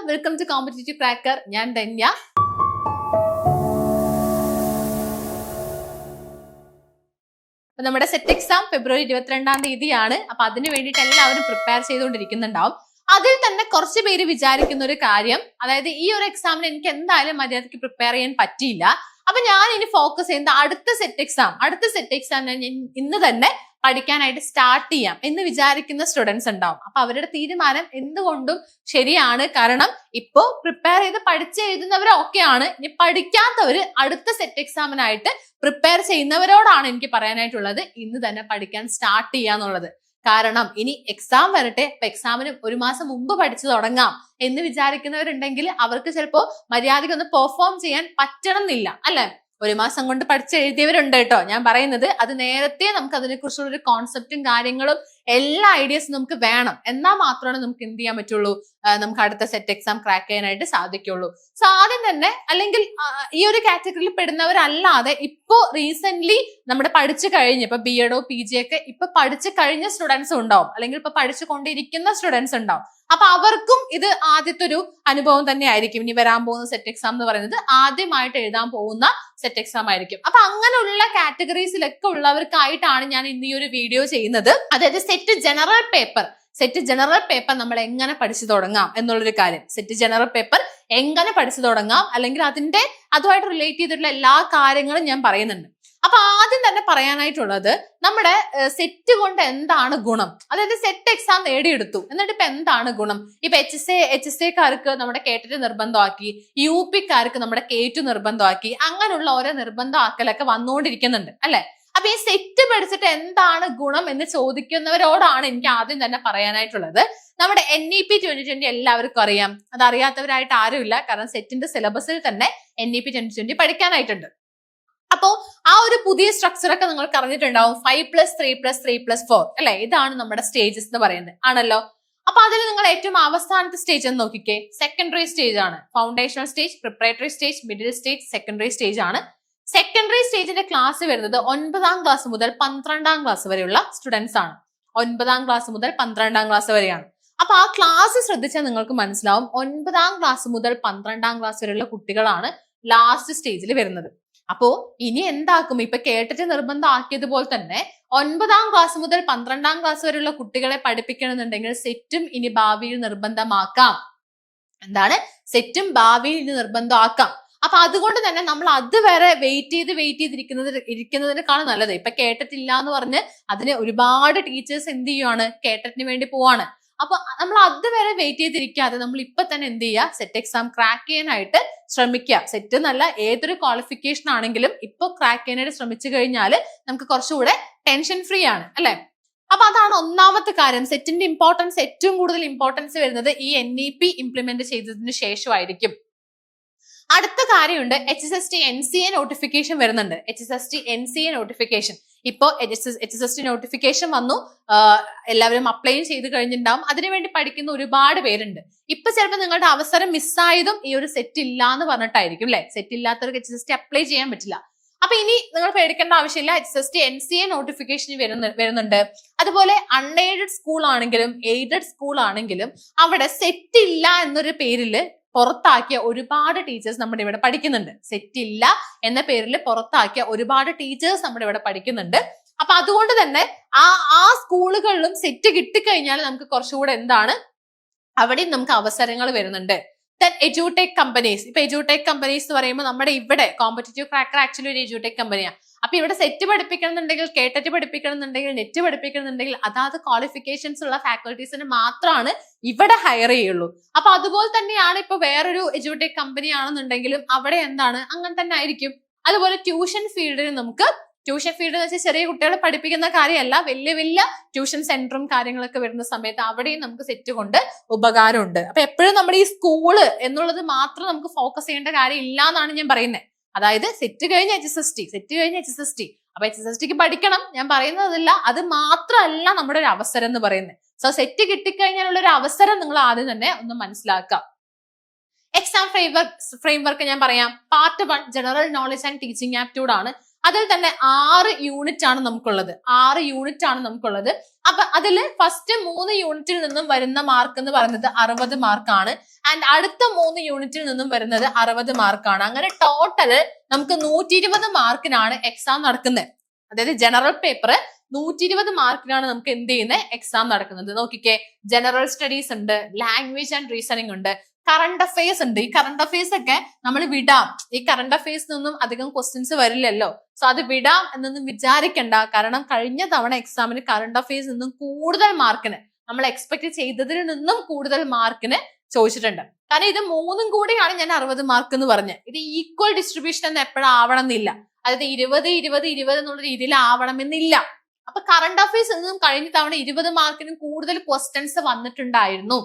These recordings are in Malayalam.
Welcome to competitive cracker. ഞാൻ ധന്യ. നമ്മുടെ സെറ്റ് എക്സാം ഫെബ്രുവരി 22-ാം തീയതിയാണ്. അപ്പൊ അതിന് വേണ്ടിയിട്ട് എല്ലാവരും പ്രിപ്പയർ ചെയ്തുകൊണ്ടിരിക്കുന്നുണ്ടാവും. അതിൽ തന്നെ കുറച്ച് പേര് വിചാരിക്കുന്ന ഒരു കാര്യം, അതായത് ഈ ഒരു എക്സാമിന് എനിക്ക് എന്തായാലും മര്യാദയ്ക്ക് പ്രിപ്പയർ ചെയ്യാൻ പറ്റിയില്ല, അപ്പൊ ഞാൻ ഇനി ഫോക്കസ് ചെയ്യുന്ന അടുത്ത സെറ്റ് എക്സാം ഞാൻ ഇന്ന് തന്നെ പഠിക്കാനായിട്ട് സ്റ്റാർട്ട് ചെയ്യാം എന്ന് വിചാരിക്കുന്ന സ്റ്റുഡൻസ് ഉണ്ടാവും. അപ്പൊ അവരുടെ തീരുമാനം എന്തുകൊണ്ടും ശരിയാണ്. കാരണം ഇപ്പോ പ്രിപ്പയർ ചെയ്ത് പഠിച്ചെഴുതുന്നവരൊക്കെയാണ്. ഇനി പഠിക്കാത്തവര് അടുത്ത സെറ്റ് എക്സാമിനായിട്ട് പ്രിപ്പയർ ചെയ്യുന്നവരോടാണ് എനിക്ക് പറയാനായിട്ടുള്ളത്, ഇന്ന് തന്നെ പഠിക്കാൻ സ്റ്റാർട്ട് ചെയ്യാന്നുള്ളത്. കാരണം ഇനി എക്സാം വരട്ടെ, അപ്പൊ എക്സാമിന് ഒരു മാസം മുമ്പ് പഠിച്ചു തുടങ്ങാം എന്ന് വിചാരിക്കുന്നവരുണ്ടെങ്കിൽ അവർക്ക് ചിലപ്പോ മര്യാദയ്ക്ക് ഒന്ന് പെർഫോം ചെയ്യാൻ പറ്റണം എന്നില്ല, അല്ലെ? ഒരു മാസം കൊണ്ട് പഠിച്ചെഴുതിയവരുണ്ട് കേട്ടോ. ഞാൻ പറയുന്നത് അത് നേരത്തെ നമുക്ക് അതിനെ കുറിച്ചുള്ള ഒരു കോൺസെപ്റ്റും കാര്യങ്ങളും എല്ലാ ഐഡിയാസും നമുക്ക് വേണം. എന്നാൽ മാത്രമാണ് നമുക്ക് എന്ത് ചെയ്യാൻ പറ്റുള്ളൂ, നമുക്ക് അടുത്ത സെറ്റ് എക്സാം ക്രാക്ക് ചെയ്യാനായിട്ട് സാധിക്കുള്ളൂ. സോ ആദ്യം തന്നെ, അല്ലെങ്കിൽ ഈ ഒരു കാറ്റഗറിയിൽ പെടുന്നവരല്ലാതെ ഇപ്പോ റീസെന്റ് നമ്മുടെ പഠിച്ചു കഴിഞ്ഞ് ഇപ്പൊ BEdോ PG ഒക്കെ ഇപ്പൊ പഠിച്ചു കഴിഞ്ഞ സ്റ്റുഡൻസ് ഉണ്ടാവും, അല്ലെങ്കിൽ ഇപ്പൊ പഠിച്ചു കൊണ്ടിരിക്കുന്ന സ്റ്റുഡൻസ് ഉണ്ടാവും. അപ്പൊ അവർക്കും ഇത് ആദ്യത്തെ ഒരു അനുഭവം തന്നെ ആയിരിക്കും. ഇനി വരാൻ പോകുന്ന സെറ്റ് എക്സാം എന്ന് പറയുന്നത് ആദ്യമായിട്ട് എഴുതാൻ പോകുന്ന സെറ്റ് എക്സാം ആയിരിക്കും. അപ്പൊ അങ്ങനെയുള്ള കാറ്റഗറീസിലൊക്കെ ഉള്ളവർക്കായിട്ടാണ് ഞാൻ ഇന്ന് ഈ ഒരു വീഡിയോ ചെയ്യുന്നത്. അതായത് സെറ്റ് ജനറൽ പേപ്പർ നമ്മൾ എങ്ങനെ പഠിച്ചു തുടങ്ങാം എന്നുള്ളൊരു കാര്യം. സെറ്റ് ജനറൽ പേപ്പർ എങ്ങനെ പഠിച്ചു തുടങ്ങാം, അല്ലെങ്കിൽ അതുമായിട്ട് റിലേറ്റ് ചെയ്തിട്ടുള്ള എല്ലാ കാര്യങ്ങളും ഞാൻ പറയുന്നുണ്ട്. അപ്പൊ ആദ്യം തന്നെ പറയാനായിട്ടുള്ളത്, നമ്മുടെ സെറ്റ് കൊണ്ട് എന്താണ് ഗുണം, അതായത് സെറ്റ് എക്സാം നേടിയെടുത്തു എന്നിട്ട് ഇപ്പൊ എന്താണ് ഗുണം. ഇപ്പൊ HSA-കാർക്ക് നമ്മുടെ കേട്ടിട്ട് നിർബന്ധമാക്കി, UP-കാർക്ക് നമ്മുടെ കേറ്റു നിർബന്ധമാക്കി, അങ്ങനെയുള്ള ഓരോ നിർബന്ധമാക്കലൊക്കെ വന്നുകൊണ്ടിരിക്കുന്നുണ്ട്, അല്ലെ? അപ്പൊ ഈ സെറ്റ് പഠിച്ചിട്ട് എന്താണ് ഗുണം എന്ന് ചോദിക്കുന്നവരോടാണ് എനിക്ക് ആദ്യം തന്നെ പറയാനായിട്ടുള്ളത്. നമ്മുടെ NEP 2020 എല്ലാവർക്കും അറിയാം. അത് അറിയാത്തവരായിട്ട് ആരുമില്ല. കാരണം സെറ്റിന്റെ സിലബസിൽ തന്നെ NEP 2020 പഠിക്കാനായിട്ടുണ്ട്. അപ്പോ ആ ഒരു പുതിയ സ്ട്രക്ചർ ഒക്കെ നിങ്ങൾക്ക് അറിഞ്ഞിട്ടുണ്ടാവും. 5+3+3+4 അല്ലെ? ഇതാണ് നമ്മുടെ സ്റ്റേജസ് എന്ന് പറയുന്നത്, ആണല്ലോ. അപ്പൊ അതിൽ നിങ്ങൾ ഏറ്റവും അവസാനത്തെ സ്റ്റേജ് എന്ന് നോക്കിക്കേ, സെക്കൻഡറി സ്റ്റേജ് ആണ്. Foundational stage, preparatory stage, middle stage, secondary stage ആണ്. സെക്കൻഡറി സ്റ്റേജിന്റെ ക്ലാസ് വരുന്നത് 9ാം ക്ലാസ് മുതൽ 12ാം ക്ലാസ് വരെയുള്ള സ്റ്റുഡൻസ് ആണ്. 9ാം ക്ലാസ് മുതൽ 12ാം ക്ലാസ് വരെയാണ്. അപ്പൊ ആ ക്ലാസ് ശ്രദ്ധിച്ചാൽ നിങ്ങൾക്ക് മനസ്സിലാവും, 9ാം ക്ലാസ് മുതൽ 12ാം ക്ലാസ് വരെയുള്ള കുട്ടികളാണ് ലാസ്റ്റ് സ്റ്റേജിൽ വരുന്നത്. അപ്പോ ഇനി എന്താക്കും, ഇപ്പൊ കേട്ടിട്ട് നിർബന്ധമാക്കിയതുപോലെ തന്നെ 9ാം ക്ലാസ് മുതൽ 12ാം ക്ലാസ് വരെയുള്ള കുട്ടികളെ പഠിപ്പിക്കണമെന്നുണ്ടെങ്കിൽ സെറ്റും ഇനി ഭാവിയിൽ നിർബന്ധമാക്കാം. എന്താണ്? സെറ്റും ഭാവിയിൽ ഇനി നിർബന്ധമാക്കാം. അപ്പൊ അതുകൊണ്ട് തന്നെ നമ്മൾ അതുവരെ വെയിറ്റ് ചെയ്തിരിക്കുന്നതിനേക്കാളും നല്ലത്, ഇപ്പൊ കേട്ടിട്ടില്ല എന്ന് പറഞ്ഞ് അതിന് ഒരുപാട് ടീച്ചേഴ്സ് എന്ത് ചെയ്യുവാണ്, കേട്ടറ്റിന് വേണ്ടി പോവാണ്. അപ്പൊ നമ്മൾ അതുവരെ വെയിറ്റ് ചെയ്തിരിക്കാതെ നമ്മൾ ഇപ്പൊ തന്നെ എന്ത് ചെയ്യുക, സെറ്റ് എക്സാം ക്രാക്ക് ചെയ്യാനായിട്ട് ശ്രമിക്കുക. സെറ്റ് എന്നല്ല, ഏതൊരു ക്വാളിഫിക്കേഷൻ ആണെങ്കിലും ഇപ്പൊ ക്രാക്ക് ചെയ്യാനായിട്ട് ശ്രമിച്ചു കഴിഞ്ഞാൽ നമുക്ക് കുറച്ചുകൂടെ ടെൻഷൻ ഫ്രീ ആണ്, അല്ലെ? അപ്പൊ അതാണ് ഒന്നാമത്തെ കാര്യം. സെറ്റിന്റെ ഇമ്പോർട്ടൻസ്, ഏറ്റവും കൂടുതൽ ഇമ്പോർട്ടൻസ് വരുന്നത് ഈ NEP ഇംപ്ലിമെന്റ് ചെയ്തതിനു ശേഷമായിരിക്കും. അടുത്ത കാര്യമുണ്ട്, HSST NCA നോട്ടിഫിക്കേഷൻ വരുന്നുണ്ട്. HSST NCA നോട്ടിഫിക്കേഷൻ ഇപ്പോ HSST നോട്ടിഫിക്കേഷൻ വന്നു, എല്ലാവരും അപ്ലൈ ചെയ്ത് കഴിഞ്ഞിട്ടുണ്ടാവും. അതിനുവേണ്ടി പഠിക്കുന്ന ഒരുപാട് പേരുണ്ട്. ഇപ്പൊ ചിലപ്പോൾ നിങ്ങളുടെ അവസരം മിസ്സായതും ഈ ഒരു സെറ്റ് ഇല്ല എന്ന് പറഞ്ഞിട്ടായിരിക്കും, അല്ലെ? സെറ്റ് ഇല്ലാത്തവർക്ക് HSST അപ്ലൈ ചെയ്യാൻ പറ്റില്ല. അപ്പൊ ഇനി നിങ്ങൾ പേടിക്കേണ്ട ആവശ്യമില്ല, HSST NCA നോട്ടിഫിക്കേഷൻ വരുന്നുണ്ട്. അതുപോലെ അൺഎയ്ഡഡ് സ്കൂൾ ആണെങ്കിലും എയ്ഡഡ് സ്കൂൾ ആണെങ്കിലും അവിടെ സെറ്റ് ഇല്ല എന്നൊരു പേരില് പുറത്താക്കിയ ഒരുപാട് ടീച്ചേഴ്സ് നമ്മുടെ ഇവിടെ പഠിക്കുന്നുണ്ട്. സെറ്റ് ഇല്ല എന്ന പേരിൽ പുറത്താക്കിയ ഒരുപാട് ടീച്ചേഴ്സ് നമ്മുടെ ഇവിടെ പഠിക്കുന്നുണ്ട്. അപ്പൊ അതുകൊണ്ട് തന്നെ ആ സ്കൂളുകളിലും സെറ്റ് കിട്ടിക്കഴിഞ്ഞാൽ നമുക്ക് കുറച്ചുകൂടെ എന്താണ്, അവിടെയും നമുക്ക് അവസരങ്ങൾ വരുന്നുണ്ട്. എഡ്യൂടെക് കമ്പനീസ്, ഇപ്പൊ എഡ്യൂടെക് കമ്പനീസ് എന്ന് പറയുമ്പോൾ നമ്മുടെ ഇവിടെ കോമ്പറ്റേറ്റീവ് ക്രാക്കർ ആക്ച്വലി ഒരു എഡ്യൂടെക് കമ്പനിയാണ്. അപ്പൊ ഇവിടെ സെറ്റ് പഠിപ്പിക്കണമെന്നുണ്ടെങ്കിൽ, കേട്ടറ്റ് പഠിപ്പിക്കണമെന്നുണ്ടെങ്കിൽ, നെറ്റ് പഠിപ്പിക്കണമെന്നുണ്ടെങ്കിൽ അതാത് ക്വാളിഫിക്കേഷൻസ് ഉള്ള ഫാക്കൽറ്റീസിന് മാത്രമാണ് ഇവിടെ ഹയർ ചെയ്യുള്ളൂ. അപ്പൊ അതുപോലെ തന്നെയാണ് ഇപ്പൊ വേറൊരു എഡ്യൂടെക് കമ്പനി ആണെന്നുണ്ടെങ്കിലും അവിടെ എന്താണ്, അങ്ങനെ തന്നെ ആയിരിക്കും. അതുപോലെ ട്യൂഷൻ ഫീൽഡിൽ എന്ന് വെച്ചാൽ ചെറിയ കുട്ടികളെ പഠിപ്പിക്കുന്ന കാര്യമല്ല, വലിയ ട്യൂഷൻ സെന്ററും കാര്യങ്ങളൊക്കെ വരുന്ന സമയത്ത് അവിടെയും നമുക്ക് സെറ്റ് കൊണ്ട് ഉപകാരമുണ്ട്. അപ്പൊ എപ്പോഴും നമ്മുടെ ഈ സ്കൂള് എന്നുള്ളത് മാത്രം നമുക്ക് ഫോക്കസ് ചെയ്യേണ്ട കാര്യം ഇല്ല എന്നാണ് ഞാൻ പറയുന്നത്. അതായത് സെറ്റ് കഴിഞ്ഞ് HSST, അപ്പൊ HSSTക്ക് പഠിക്കണം, ഞാൻ പറയുന്നതല്ല. അത് മാത്രമല്ല നമ്മുടെ ഒരു അവസരം എന്ന് പറയുന്നത്. സോ സെറ്റ് കിട്ടിക്കഴിഞ്ഞാലുള്ള ഒരു അവസരം നിങ്ങൾ ആദ്യം തന്നെ ഒന്ന് മനസ്സിലാക്കാം. എക്സാം ഫ്രെയിംവർക്ക് ഞാൻ പറയാം. Part 1 general knowledge and teaching aptitude ആണ്. അതിൽ തന്നെ 6 യൂണിറ്റ് ആണ് നമുക്കുള്ളത്. 6 യൂണിറ്റ് ആണ് നമുക്കുള്ളത്. അപ്പൊ അതില് ഫസ്റ്റ് 3 യൂണിറ്റിൽ നിന്നും വരുന്ന മാർക്ക് എന്ന് പറയുന്നത് 60 മാർക്കാണ്. ആൻഡ് അടുത്ത 3 യൂണിറ്റിൽ നിന്നും വരുന്നത് 60 മാർക്കാണ്. അങ്ങനെ ടോട്ടല് നമുക്ക് 120 മാർക്കിനാണ് എക്സാം നടക്കുന്നത്. അതായത് ജനറൽ പേപ്പർ 120 മാർക്കിനാണ് നമുക്ക് എന്ത് ചെയ്യുന്നത് എക്സാം നടക്കുന്നത്. നോക്കിക്കേ, ജനറൽ സ്റ്റഡീസ് ഉണ്ട്, ലാംഗ്വേജ് ആൻഡ് റീസണിംഗ് ഉണ്ട്, കറണ്ട് അഫയേഴ്സ് ഉണ്ട്. ഈ കറണ്ട് അഫയേഴ്സ് ഒക്കെ നമ്മൾ വിടാം. ഈ കറണ്ട് അഫയേഴ്സിനൊന്നും അധികം ക്വസ്റ്റ്യൻസ് വരില്ലല്ലോ. സോ അത് വിടാം എന്നൊന്നും വിചാരിക്കണ്ട. കാരണം കഴിഞ്ഞ തവണ എക്സാമിന് കറണ്ട് അഫയേഴ്സ് നിന്നും കൂടുതൽ മാർക്കിന്, നമ്മൾ എക്സ്പെക്ട് ചെയ്തതിൽ നിന്നും കൂടുതൽ മാർക്കിന് ചോദിച്ചിട്ടുണ്ട്. കാരണം ഇത് 3ഉം കൂടിയാണ് ഞാൻ 60 മാർക്ക് എന്ന് പറഞ്ഞത്. ഇത് ഈക്വൽ ഡിസ്ട്രിബ്യൂഷൻ എന്ന് എപ്പോഴും ആവണം എന്നില്ല. അതായത് 20 20 20 എന്നുള്ള രീതിയിൽ ആവണമെന്നില്ല. അപ്പൊ കറണ്ട് അഫയേഴ്സ് നിന്നും കഴിഞ്ഞ തവണ 20 മാർക്കിനും കൂടുതൽ ക്വസ്റ്റ്യൻസ് വന്നിട്ടുണ്ടായിരുന്നു.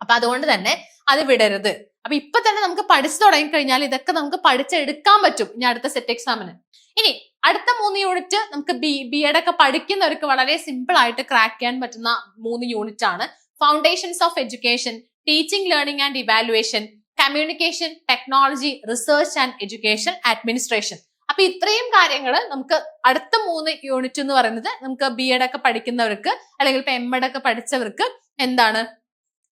അപ്പൊ അതുകൊണ്ട് തന്നെ അത് വിടരുത്. അപ്പൊ ഇപ്പൊ തന്നെ നമുക്ക് പഠിച്ചു തുടങ്ങി കഴിഞ്ഞാൽ ഇതൊക്കെ നമുക്ക് പഠിച്ചെടുക്കാൻ പറ്റും ഇനി അടുത്ത സെറ്റ് എക്സാമിന്. ഇനി അടുത്ത 3 യൂണിറ്റ് നമുക്ക് ബി എഡ് ഒക്കെ പഠിക്കുന്നവർക്ക് വളരെ സിമ്പിൾ ആയിട്ട് ക്രാക്ക് ചെയ്യാൻ പറ്റുന്ന 3 യൂണിറ്റ് ആണ്. Foundations of education, teaching learning and evaluation, communication technology, research and education administration. അപ്പൊ ഇത്രയും കാര്യങ്ങൾ നമുക്ക് അടുത്ത 3 യൂണിറ്റ് എന്ന് പറയുന്നത് നമുക്ക് ബി എഡ് ഒക്കെ പഠിക്കുന്നവർക്ക് അല്ലെങ്കിൽ ഇപ്പൊ എം എഡ് ഒക്കെ പഠിച്ചവർക്ക് എന്താണ്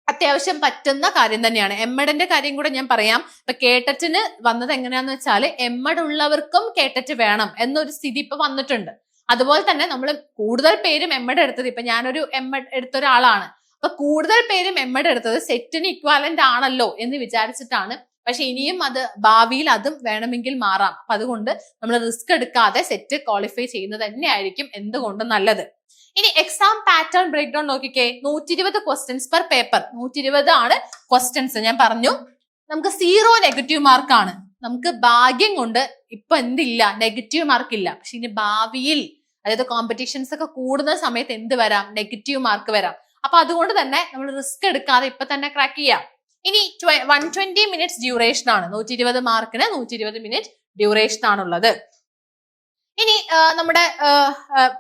അത്യാവശ്യം പറ്റുന്ന കാര്യം തന്നെയാണ്. എം എഡിന്റെ കാര്യം കൂടെ ഞാൻ പറയാം. ഇപ്പൊ കേട്ടറ്റിന് വന്നത് എങ്ങനെയാന്ന് വെച്ചാൽ എം എഡ് ഉള്ളവർക്കും കേട്ടറ്റ് വേണം എന്നൊരു സ്ഥിതി ഇപ്പൊ വന്നിട്ടുണ്ട്. അതുപോലെ തന്നെ നമ്മൾ കൂടുതൽ പേരും എം എഡ് എടുത്തത്, ഇപ്പൊ ഞാനൊരു എം എഡ് എടുത്ത ഒരാളാണ്. അപ്പൊ കൂടുതൽ പേരും എം എഡ് എടുത്തത് സെറ്റിന് ഇക്വാലന്റ് ആണല്ലോ എന്ന് വിചാരിച്ചിട്ടാണ്. പക്ഷെ ഇനിയും അത് ഭാവിയിൽ അതും വേണമെങ്കിൽ മാറാം. അപ്പൊ അതുകൊണ്ട് നമ്മൾ റിസ്ക് എടുക്കാതെ സെറ്റ് ക്വാളിഫൈ ചെയ്യുന്നത് തന്നെയായിരിക്കും എന്തുകൊണ്ടും നല്ലത്. ഇനി എക്സാം പാറ്റേൺ ബ്രേക്ക് ഡൗൺ നോക്കിക്കേ. 120 ക്വസ്റ്റ്യൻസ് പെർ പേപ്പർ. 120 ആണ് ക്വസ്റ്റ്യൻസ്. ഞാൻ പറഞ്ഞു നമുക്ക് 0 നെഗറ്റീവ് മാർക്കാണ്. നമുക്ക് ഭാഗ്യം കൊണ്ട് ഇപ്പൊ എന്തില്ല, നെഗറ്റീവ് മാർക്ക് ഇല്ല. പക്ഷെ ഇനി ഭാവിയിൽ, അതായത് കോമ്പറ്റീഷൻസ് ഒക്കെ കൂടുന്ന സമയത്ത് എന്ത് വരാം, നെഗറ്റീവ് മാർക്ക് വരാം. അപ്പൊ അതുകൊണ്ട് തന്നെ നമ്മൾ റിസ്ക് എടുക്കാതെ ഇപ്പൊ തന്നെ ക്രാക്ക് ചെയ്യാം. ഇനി 120 മിനിറ്റ്സ് ഡ്യൂറേഷൻ ആണ്. 120 മാർക്കിന് 120 മിനിറ്റ് ഡ്യൂറേഷൻ ആണുള്ളത്. ഇനി നമ്മുടെ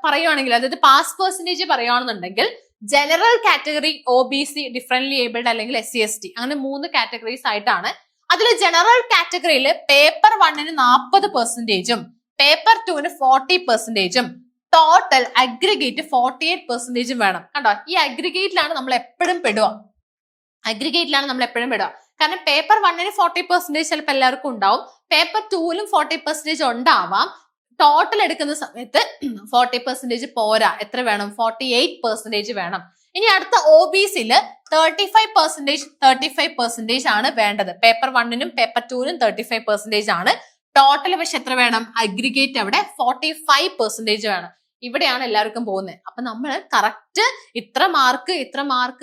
പറയുവാണെങ്കിൽ, അതായത് പാസ് പെർസെന്റേജ് പറയുകയാണെന്നുണ്ടെങ്കിൽ general category, OBC, differently abled അല്ലെങ്കിൽ SC/ST, അങ്ങനെ 3 കാറ്റഗറീസ് ആയിട്ടാണ്. അതിൽ ജനറൽ കാറ്റഗറിയിൽ പേപ്പർ 1ന് 40%, പേപ്പർ 2ന് 40%, ടോട്ടൽ അഗ്രിഗേറ്റ് 48% വേണം. കണ്ടോ, ഈ അഗ്രിഗേറ്റിലാണ് നമ്മൾ എപ്പോഴും പെടുക. കാരണം പേപ്പർ 1ന് 40% ചിലപ്പോൾ എല്ലാവർക്കും ഉണ്ടാവും, പേപ്പർ 2ലും 40% ഉണ്ടാവാം. ടോട്ടൽ എടുക്കുന്ന സമയത്ത് 40% പോരാ, എത്ര വേണം, 48% വേണം. ഇനി അടുത്ത OBCയില് 35% ആണ് വേണ്ടത്. പേപ്പർ 1നും പേപ്പർ 2നും 35% ആണ് ടോട്ടൽ. പക്ഷെ എത്ര വേണം, അഗ്രിഗേറ്റ് അവിടെ 45% വേണം. ഇവിടെയാണ് എല്ലാവർക്കും പോകുന്നത്. അപ്പൊ നമ്മൾ കറക്റ്റ് ഇത്ര മാർക്ക്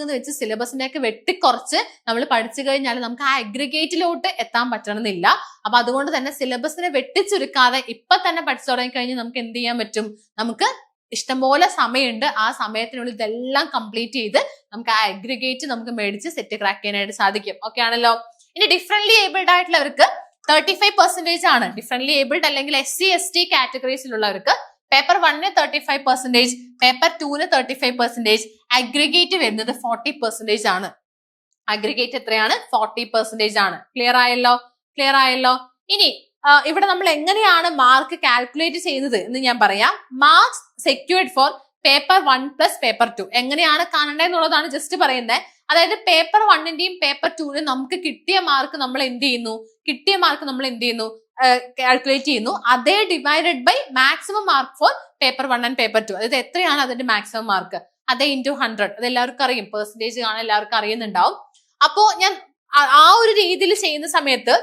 എന്ന് വെച്ച് സിലബസിന്റെ ഒക്കെ വെട്ടിക്കുറച്ച് നമ്മൾ പഠിച്ചു കഴിഞ്ഞാൽ നമുക്ക് ആ അഗ്രിഗേറ്റിലോട്ട് എത്താൻ പറ്റണമെന്നില്ല. അപ്പൊ അതുകൊണ്ട് തന്നെ സിലബസിനെ വെട്ടിച്ചുരുക്കാതെ ഇപ്പൊ തന്നെ പഠിച്ചു തുടങ്ങി കഴിഞ്ഞാൽ നമുക്ക് എന്ത് ചെയ്യാൻ പറ്റും, നമുക്ക് ഇഷ്ടംപോലെ സമയമുണ്ട്. ആ സമയത്തിനുള്ളിൽ ഇതെല്ലാം കംപ്ലീറ്റ് ചെയ്ത് നമുക്ക് ആ അഗ്രിഗേറ്റ് നമുക്ക് മേടിച്ച് സെറ്റ് ക്രാക്ക് ചെയ്യാനായിട്ട് സാധിക്കും. ഓക്കെ ആണല്ലോ. ഇനി ഡിഫറൻറ്റ്ലി ഏബിൾഡ് ആയിട്ടുള്ളവർക്ക് 35% ആണ്. ഡിഫറൻറ്റ്ലി ഏബിൾഡ് അല്ലെങ്കിൽ SC/ST കാറ്റഗറീസിലുള്ളവർക്ക് പേപ്പർ 1ന് 35%, പേപ്പർ 2ന് 35%, അഗ്രിഗേറ്റ് വരുന്നത് 40% ആണ്. അഗ്രിഗേറ്റ് എത്രയാണ്, 40% ആണ്. ക്ലിയർ ആയല്ലോ. ഇനി ഇവിടെ നമ്മൾ എങ്ങനെയാണ് മാർക്ക് കാൽക്കുലേറ്റ് ചെയ്യുന്നത് എന്ന് ഞാൻ പറയാം. Marks secured for paper 1 plus paper 2 എങ്ങനെയാണ് കാണേണ്ടതെന്നുള്ളതാണ് ജസ്റ്റ് പറയുന്നത്. അതായത് പേപ്പർ 1ന്റെയും പേപ്പർ 2നും നമുക്ക് കിട്ടിയ മാർക്ക് നമ്മൾ എന്ത് ചെയ്യുന്നു, കാൽക്കുലേറ്റ് ചെയ്യുന്നു. അതേ divided by maximum mark for paper 1 and paper 2. അതായത് എത്രയാണ് അതിന്റെ മാക്സിമം മാർക്ക്, അതേ ഇൻറ്റു 100. അത് എല്ലാവർക്കും അറിയും, പെർസെന്റേജ് കാണാൻ എല്ലാവർക്കും അറിയുന്നുണ്ടാവും. അപ്പോ ഞാൻ ആ ഒരു രീതിയിൽ ചെയ്യുന്ന സമയത്ത്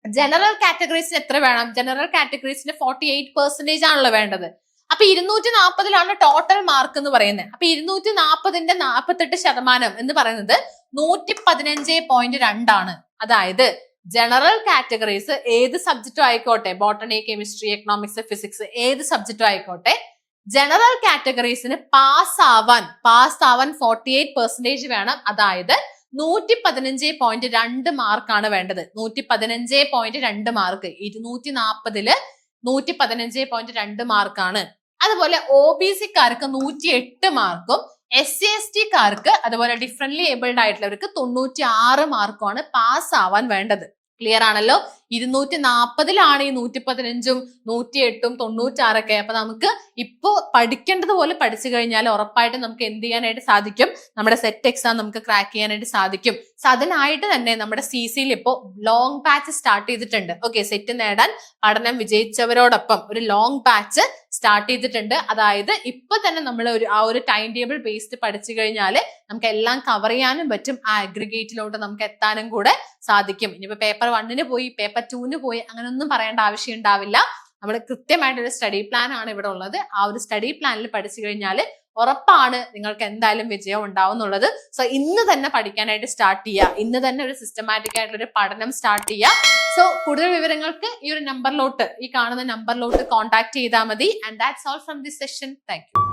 ജനറൽ കാറ്റഗറീസിന് എത്ര വേണം, ജനറൽ കാറ്റഗറീസിന് 48% ആണല്ലോ വേണ്ടത്. അപ്പൊ 240 ടോട്ടൽ മാർക്ക് എന്ന് പറയുന്നത്. അപ്പൊ 240ന്റെ 48% എന്ന് പറയുന്നത് 115.2 ആണ്. അതായത് ജനറൽ കാറ്റഗറീസ് ഏത് സബ്ജക്റ്റും ആയിക്കോട്ടെ, ബോട്ടണി, കെമിസ്ട്രി, എക്കണോമിക്സ്, ഫിസിക്സ്, ഏത് സബ്ജക്റ്റും ആയിക്കോട്ടെ, ജനറൽ കാറ്റഗറീസിന് പാസ് ആവാൻ 48% വേണം. അതായത് 115.2 മാർക്കാണ് വേണ്ടത്. 115.2 മാർക്ക്. 240ല് 115.2 മാർക്കാണ്. അതുപോലെ OBCക്കാർക്ക് 108 മാർക്കും SC/STക്കാർക്ക് അതുപോലെ ഡിഫറൻറ്റ്ലി ഏബിൾഡ് ആയിട്ടുള്ളവർക്ക് 96 മാർക്കുമാണ് പാസ് ആവാൻ വേണ്ടത്. ക്ലിയർ ആണല്ലോ. 240 ഈ 115ഉം 108ഉം 96 അപ്പൊ നമുക്ക് ഇപ്പോ പഠിക്കേണ്ടത് പോലെ പഠിച്ചു കഴിഞ്ഞാൽ ഉറപ്പായിട്ടും നമുക്ക് എന്ത് ചെയ്യാനായിട്ട് സാധിക്കും, നമ്മുടെ സെറ്റ് എക്സാം നമുക്ക് ക്രാക്ക് ചെയ്യാനായിട്ട് സാധിക്കും. സോ അതിനായിട്ട് തന്നെ നമ്മുടെ CCയിൽ ഇപ്പോ ലോങ് ബാച്ച് സ്റ്റാർട്ട് ചെയ്തിട്ടുണ്ട്. ഓക്കെ, സെറ്റ് നേടാൻ പഠനം വിജയിച്ചവരോടൊപ്പം ഒരു ലോങ് ബാച്ച് സ്റ്റാർട്ട് ചെയ്തിട്ടുണ്ട്. അതായത് ഇപ്പൊ തന്നെ നമ്മൾ ആ ഒരു ടൈം ടേബിൾ ബേസ്ഡ് പഠിച്ചു കഴിഞ്ഞാൽ നമുക്ക് എല്ലാം കവർ ചെയ്യാനും പറ്റും, ആ അഗ്രിഗേറ്റിലോട്ട് നമുക്ക് എത്താനും കൂടെ സാധിക്കും. ഇനിയിപ്പോ പേപ്പർ 1 പോയി പേപ്പർ 2 പോയി അങ്ങനെയൊന്നും പറയേണ്ട ആവശ്യം ഉണ്ടാവില്ല. നമ്മൾ കൃത്യമായിട്ടൊരു സ്റ്റഡി പ്ലാൻ ആണ് ഇവിടെ ഉള്ളത്. ആ ഒരു സ്റ്റഡി പ്ലാനിൽ പഠിച്ചു കഴിഞ്ഞാൽ ഉറപ്പാണ് നിങ്ങൾക്ക് എന്തായാലും വിജയം ഉണ്ടാവും എന്നുള്ളത്. സോ ഇന്ന് തന്നെ പഠിക്കാനായിട്ട് സ്റ്റാർട്ട് ചെയ്യുക, ഇന്ന് തന്നെ ഒരു സിസ്റ്റമാറ്റിക് ആയിട്ടുള്ള ഒരു പഠനം സ്റ്റാർട്ട് ചെയ്യുക. സോ കൂടുതൽ വിവരങ്ങൾക്ക് ഈ ഒരു നമ്പറിലോട്ട്, ഈ കാണുന്ന നമ്പറിലോട്ട് കോൺടാക്ട് ചെയ്താൽ മതി. And that's all from this session. Thank you.